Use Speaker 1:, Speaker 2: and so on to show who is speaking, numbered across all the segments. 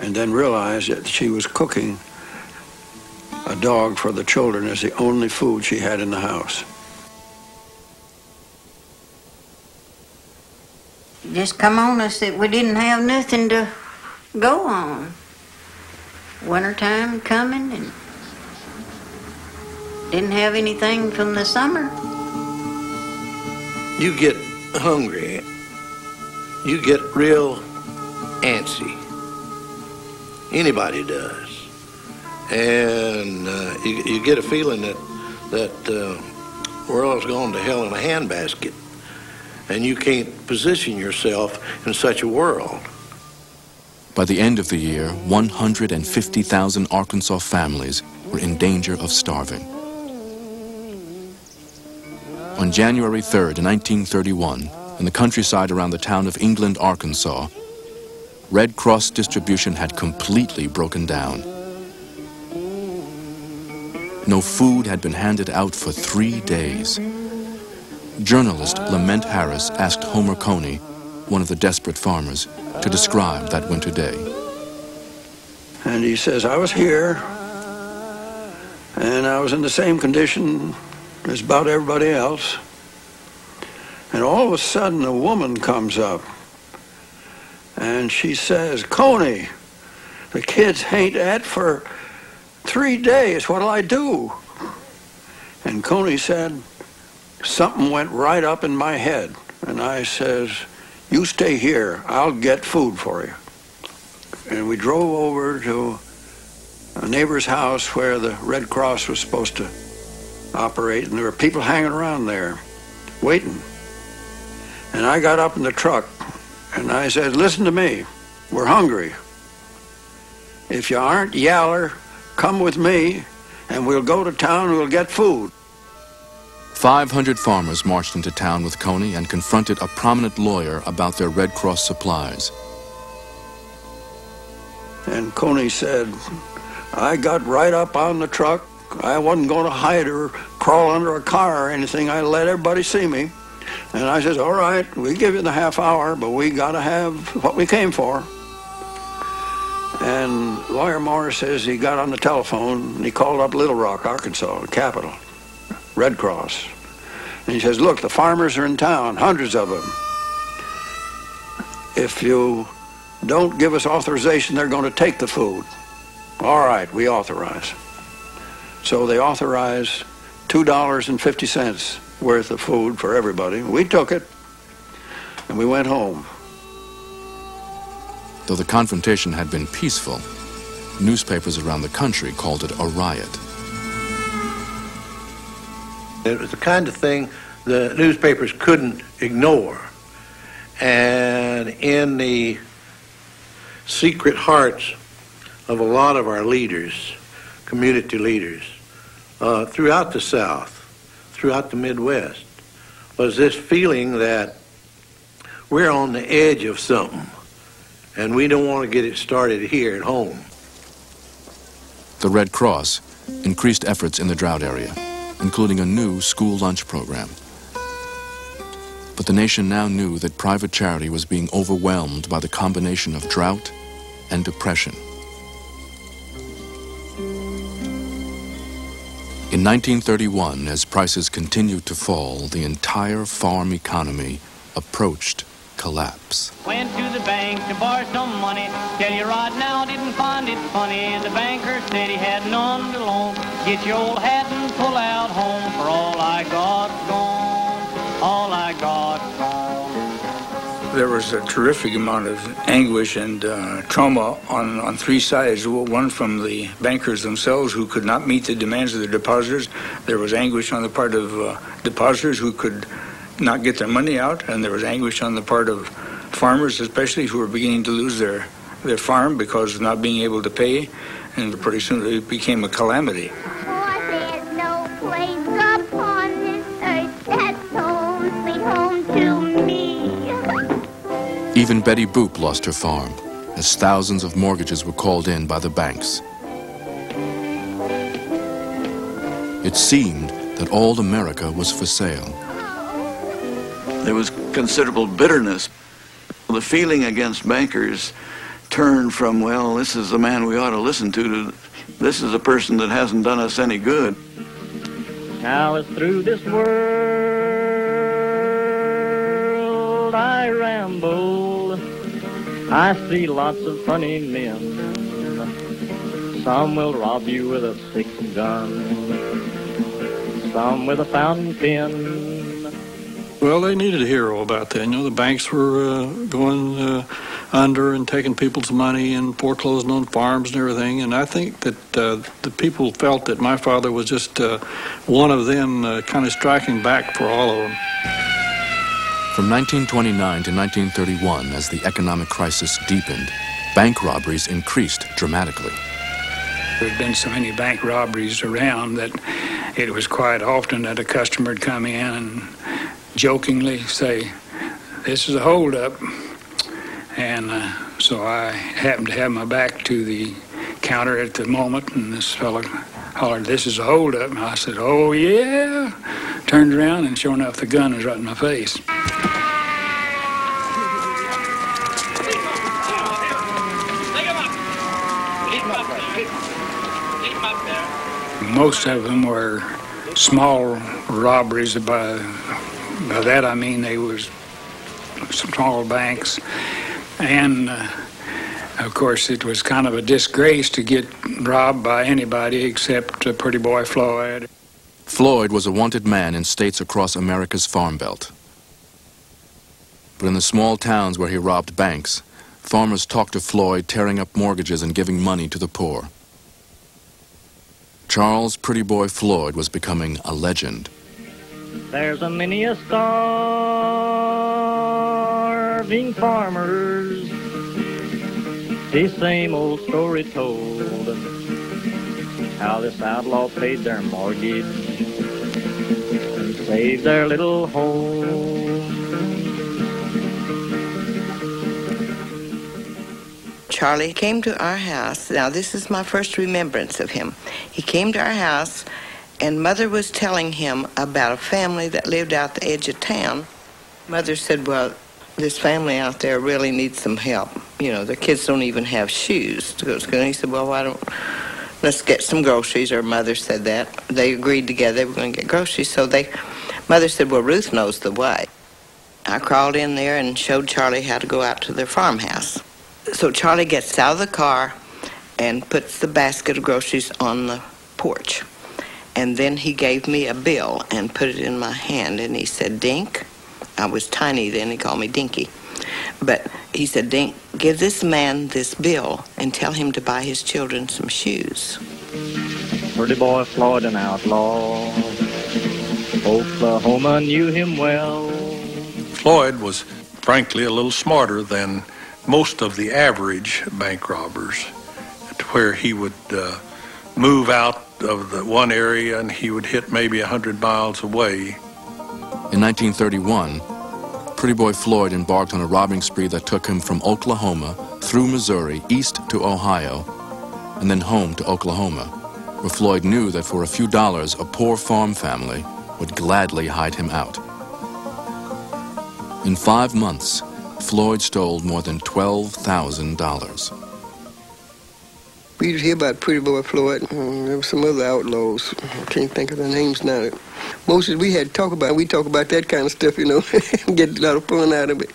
Speaker 1: and then realized that she was cooking a dog for the children as the only food she had in the house.
Speaker 2: Just come on us that we didn't have nothing to go on. Wintertime coming and didn't have anything from the summer.
Speaker 3: You get hungry. You get real antsy. Anybody does. And you get a feeling that the world's gone to hell in a handbasket. And you can't position yourself in such a world.
Speaker 4: By the end of the year, 150,000 Arkansas families were in danger of starving. On January 3rd, 1931, in the countryside around the town of England, Arkansas, Red Cross distribution had completely broken down. No food had been handed out for 3 days. Journalist Lament Harris asked Homer Coney, one of the desperate farmers, to describe that winter day.
Speaker 1: And he says, I was here, and I was in the same condition as about everybody else. And all of a sudden, a woman comes up, and she says, Coney, the kids ain't ate for 3 days. What'll I do? And Coney said, something went right up in my head. And I says, you stay here. I'll get food for you. And we drove over to a neighbor's house where the Red Cross was supposed to operate, and there were people hanging around there, waiting. And I got up in the truck, and I said, listen to me, we're hungry. If you aren't yaller, come with me, and we'll go to town and we'll get food.
Speaker 4: 500 farmers marched into town with Coney and confronted a prominent lawyer about their Red Cross supplies.
Speaker 1: And Coney said, I got right up on the truck. I wasn't going to hide or crawl under a car or anything. I let everybody see me. And I says, all right, we give you the half hour, but we got to have what we came for. And Lawyer Morris says he got on the telephone and he called up Little Rock, Arkansas, the capital, Red Cross. And he says, look, the farmers are in town, hundreds of them. If you don't give us authorization, they're going to take the food. All right, we authorize. So they authorized $2.50 worth of food for everybody. We took it, and we went home.
Speaker 4: Though the confrontation had been peaceful, newspapers around the country called it a riot.
Speaker 3: It was the kind of thing the newspapers couldn't ignore. And in the secret hearts of a lot of our leaders, community leaders, throughout the South, throughout the Midwest, was this feeling that we're on the edge of something, and we don't want to get it started here at home.
Speaker 4: The Red Cross increased efforts in the drought area, including a new school lunch program. But the nation now knew that private charity was being overwhelmed by the combination of drought and depression. In 1931, as prices continued to fall, the entire farm economy approached collapse.
Speaker 5: Went to the bank to borrow some money. Tell you right now, didn't find it funny. The banker said he had none to loan. Get your old hat and pull out home, for all I got gone, all I got gone.
Speaker 6: There was a terrific amount of anguish and trauma on three sides. One from the bankers themselves, who could not meet the demands of their depositors. There was anguish on the part of depositors who could not get their money out, and there was anguish on the part of farmers, especially, who were beginning to lose their farm because of not being able to pay, and pretty soon it became a calamity.
Speaker 7: There's no place upon this earth that's home, sweet home to me.
Speaker 4: Even Betty Boop lost her farm, as thousands of mortgages were called in by the banks. It seemed that all America was for sale.
Speaker 8: There was considerable bitterness. The feeling against bankers turn from, well, this is the man we ought to listen to this is a person that hasn't done us any good.
Speaker 5: Now as through this world I ramble, I see lots of funny men. Some will rob you with a stick and gun, some with a fountain pen.
Speaker 9: Well, they needed a hero about that. You know, the banks were going under and taking people's money and foreclosing on farms and everything. And I think that the people felt that my father was just one of them, kind of striking back for all of them.
Speaker 4: From 1929 to 1931, as the economic crisis deepened, bank robberies increased dramatically.
Speaker 6: There had been so many bank robberies around that it was quite often that a customer would come in and jokingly say, "This is a holdup." And so I happened to have my back to the counter at the moment, and this fellow hollered, "This is a holdup." And I said, "Oh, yeah." Turned around, and sure enough, the gun was right in my face. Most of them were small robberies. By that I mean they were small banks. And, of course, it was kind of a disgrace to get robbed by anybody except Pretty Boy Floyd.
Speaker 4: Floyd was a wanted man in states across America's Farm Belt. But in the small towns where he robbed banks, farmers talked to Floyd tearing up mortgages and giving money to the poor. Charles Pretty Boy Floyd was becoming a legend.
Speaker 5: There's a many a starving farmers, the same old story told, how this outlaw paid their mortgage and saved their little home.
Speaker 10: Charlie came to our house. Now, this is my first remembrance of him. He came to our house, and Mother was telling him about a family that lived out the edge of town. Mother said, well, this family out there really needs some help. You know, the kids don't even have shoes to go to school. And he said, well, let's get some groceries, or Mother said that. They agreed together they were going to get groceries. So Mother said, well, Ruth knows the way. I crawled in there and showed Charlie how to go out to their farmhouse. So Charlie gets out of the car and puts the basket of groceries on the porch. And then he gave me a bill and put it in my hand, and he said, Dink. I was tiny then, he called me Dinky. But he said, Dink, give this man this bill and tell him to buy his children some shoes.
Speaker 5: Pretty Boy Floyd, an outlaw, Oklahoma knew him well.
Speaker 11: Floyd was, frankly, a little smarter than most of the average bank robbers, to where he would move out of the one area and he would hit maybe 100 miles away.
Speaker 4: In 1931, Pretty Boy Floyd embarked on a robbing spree that took him from Oklahoma through Missouri east to Ohio and then home to Oklahoma, where Floyd knew that for a few dollars a poor farm family would gladly hide him out. In 5 months, Floyd stole more than $12,000.
Speaker 12: We used to hear about Pretty Boy Floyd. There were some other outlaws. I can't think of their names now. Most of we had to talk about, we talk about that kind of stuff, you know, and get a lot of fun out of it.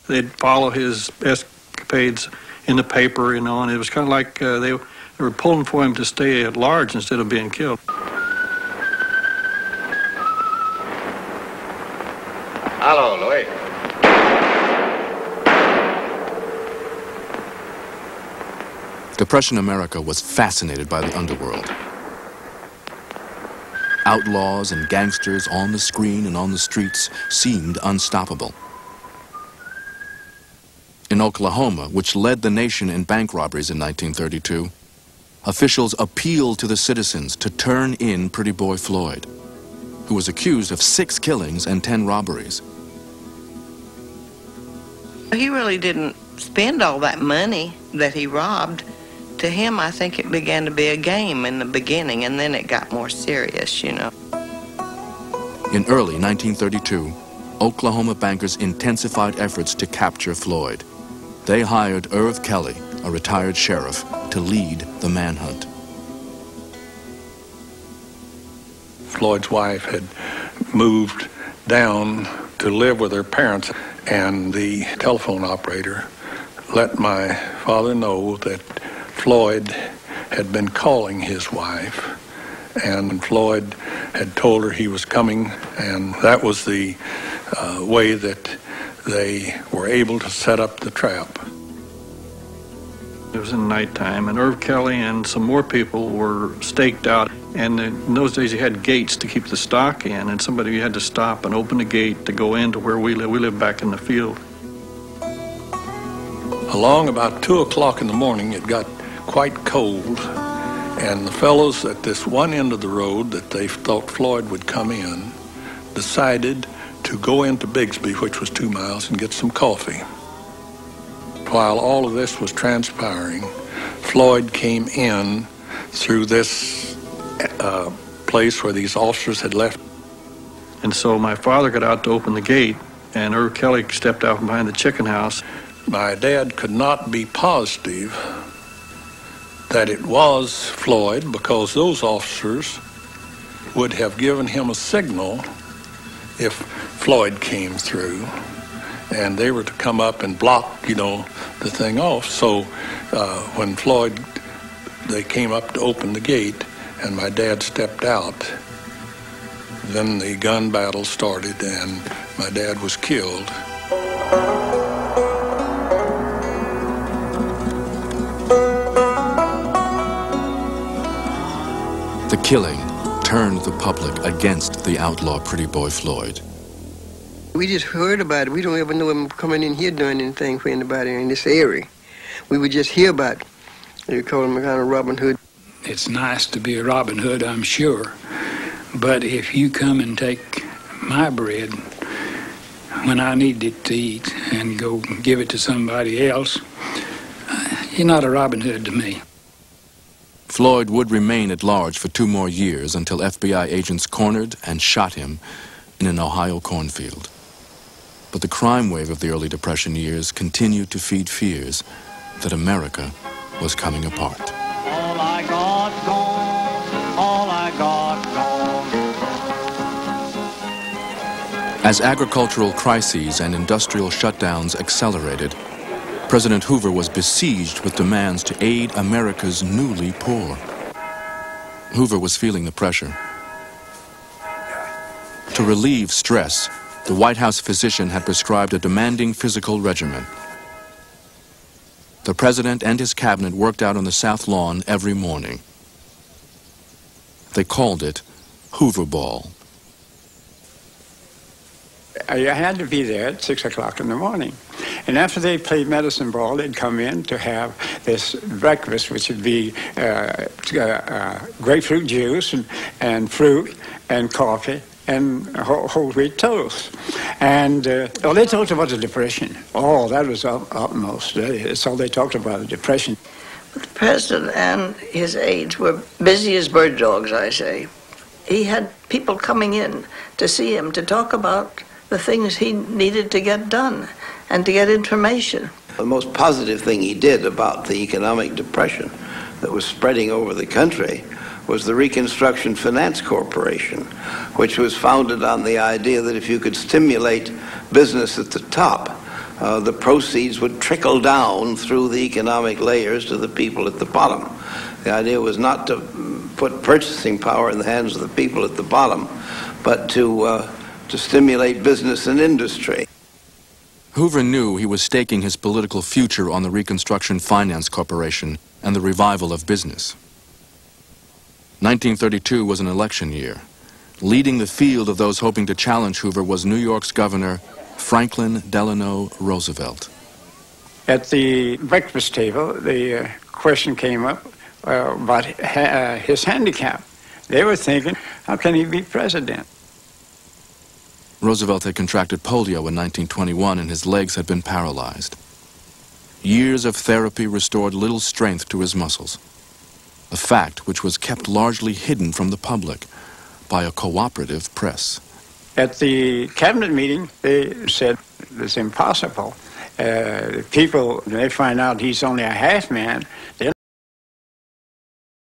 Speaker 9: They'd follow his escapades in the paper, you know, and it was kind of like they were pulling for him to stay at large instead of being killed.
Speaker 13: Hello, Louis.
Speaker 4: Depression America was fascinated by the underworld. Outlaws and gangsters on the screen and on the streets seemed unstoppable. In Oklahoma, which led the nation in bank robberies in 1932, officials appealed to the citizens to turn in Pretty Boy Floyd, who was accused of 6 killings and 10 robberies.
Speaker 10: He really didn't spend all that money that he robbed. To him, I think it began to be a game in the beginning, and then it got more serious, you know.
Speaker 4: In early 1932, Oklahoma bankers intensified efforts to capture Floyd. They hired Irv Kelly, a retired sheriff, to lead the manhunt.
Speaker 11: Floyd's wife had moved down to live with her parents, and the telephone operator let my father know that Floyd had been calling his wife, and Floyd had told her he was coming, and that was the way that they were able to set up the trap.
Speaker 9: It was in nighttime, and Irv Kelly and some more people were staked out. And in those days, you had gates to keep the stock in, and somebody had to stop and open the gate to go into where we live. We live back in the field.
Speaker 11: Along about 2 o'clock in the morning, it got quite cold, and the fellows at this one end of the road that they thought Floyd would come in decided to go into Bigsby, which was 2 miles, and get some coffee. While all of this was transpiring, Floyd came in through this place where these officers had left.
Speaker 9: And so my father got out to open the gate, and Irv Kelly stepped out from behind the chicken house.
Speaker 11: My dad could not be positive that it was Floyd, because those officers would have given him a signal if Floyd came through, and they were to come up and block, the thing off. So when they came up to open the gate, and my dad stepped out, then the gun battle started, and my dad was killed.
Speaker 4: The killing turned the public against the outlaw Pretty Boy Floyd.
Speaker 12: We just heard about it. We don't ever know him coming in here doing anything for anybody in this area. We would just hear about it. They call him a kind of Robin Hood.
Speaker 6: It's nice to be a Robin Hood, I'm sure. But if you come and take my bread when I need it to eat and go give it to somebody else, you're not a Robin Hood to me.
Speaker 4: Floyd would remain at large for 2 more years until FBI agents cornered and shot him in an Ohio cornfield. But the crime wave of the early Depression years continued to feed fears that America was coming apart.
Speaker 5: All I got's gone, all I got's gone.
Speaker 4: As agricultural crises and industrial shutdowns accelerated, President Hoover was besieged with demands to aid America's newly poor. Hoover was feeling the pressure. To relieve stress, the White House physician had prescribed a demanding physical regimen. The president and his cabinet worked out on the South Lawn every morning. They called it Hoover Ball.
Speaker 14: You had to be there at 6 o'clock in the morning. And after they played medicine ball, they'd come in to have this breakfast, which would be grapefruit juice and fruit and coffee and whole wheat toast. And they talked about the Depression. Oh, that was upmost. That's all they talked about, the Depression.
Speaker 15: But the president and his aides were busy as bird dogs, I say. He had people coming in to see him to talk about the things he needed to get done and to get information.
Speaker 16: The most positive thing he did about the economic depression that was spreading over the country was the Reconstruction Finance Corporation, which was founded on the idea that if you could stimulate business at the top, the proceeds would trickle down through the economic layers to the people at the bottom. The idea was not to put purchasing power in the hands of the people at the bottom, but to stimulate business and industry.
Speaker 4: Hoover knew he was staking his political future on the Reconstruction Finance Corporation and the revival of business. 1932 was an election year. Leading the field of those hoping to challenge Hoover was New York's Governor Franklin Delano Roosevelt.
Speaker 14: At the breakfast table, the question came up about his handicap. They were thinking, how can he be president?
Speaker 4: Roosevelt had contracted polio in 1921 and his legs had been paralyzed. Years of therapy restored little strength to his muscles, a fact which was kept largely hidden from the public by a cooperative press.
Speaker 14: At the cabinet meeting, they said it's impossible. People, they find out he's only a half man, they're